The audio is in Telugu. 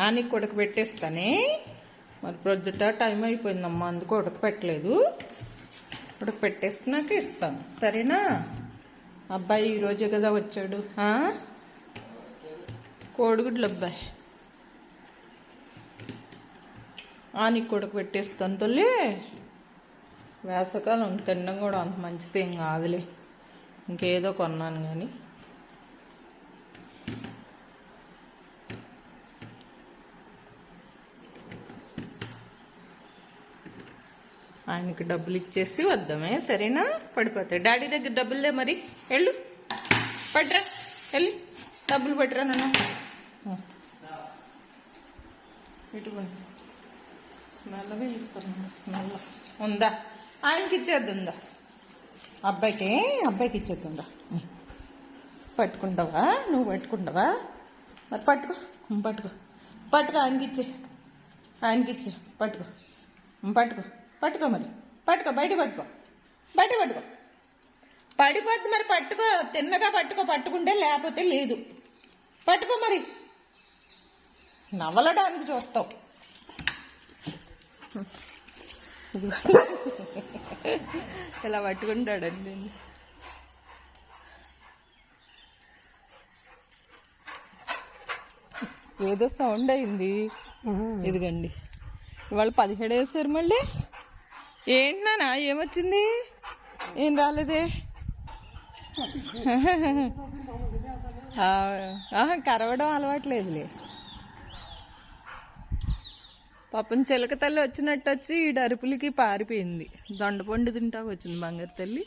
ఆనికి ఉడకబెట్టేస్తానే. మరి ప్రొద్దుట టైం అయిపోయిందమ్మా, అందుకు ఉడకపెట్టలేదు. ఉడకపెట్టేస్తున్నాక ఇస్తాను, సరేనా? అబ్బాయి ఈరోజే కదా వచ్చాడు. కోడిగుడ్లు అబ్బాయి. ఆనికి ఉడకబెట్టేస్తాను తల్లి. వేసవకాలం తినడం కూడా అంత మంచిది ఏం కాదులే, ఇంకేదో కొన్నాను కానీ. ఆయనకి డబ్బులు ఇచ్చేసి వద్దామే, సరేనా? పడిపోతాయి. డాడీ దగ్గర డబ్బులుదే, మరి వెళ్ళు, పట్రా, వెళ్ళి డబ్బులు పట్టరా నన్ను. ఇటువంటి స్మెల్గా ఇస్తాను, స్మెల్ ఉందా? ఆయనకి ఇచ్చేద్దా, అబ్బాయికి ఇచ్చేద్దా. పట్టుకుంటావా? నువ్వు పట్టుకుంటావా? మరి పట్టుకో, పట్టుకో, పట్టుకో, ఆయనకి ఇచ్చే, పట్టుకో, పట్టుకో, పట్టుకో, మరి పట్టుకో, బయట పట్టుకో, పడిపోద్ది. మరి పట్టుకో, తిన్నగా పట్టుకో, పట్టుకుంటే లేకపోతే లేదు. పట్టుకో, మరి నవలడానికి చూస్తావు. ఇలా పట్టుకుంటాడండి. ఏదో సౌండ్ అయింది, ఇదిగండి. ఇవాళ 17 వేసారు మళ్ళీ. ఏంటి నాన్న, ఏమొచ్చింది? ఏం రాలేదే. కరవడం అలవాట్లేదులే. పాపం చిలక తల్లి వచ్చినట్టు వచ్చి ఈ అరుపులకి పారిపోయింది. దొండపండు తింటాకు వచ్చింది బంగారు తల్లి.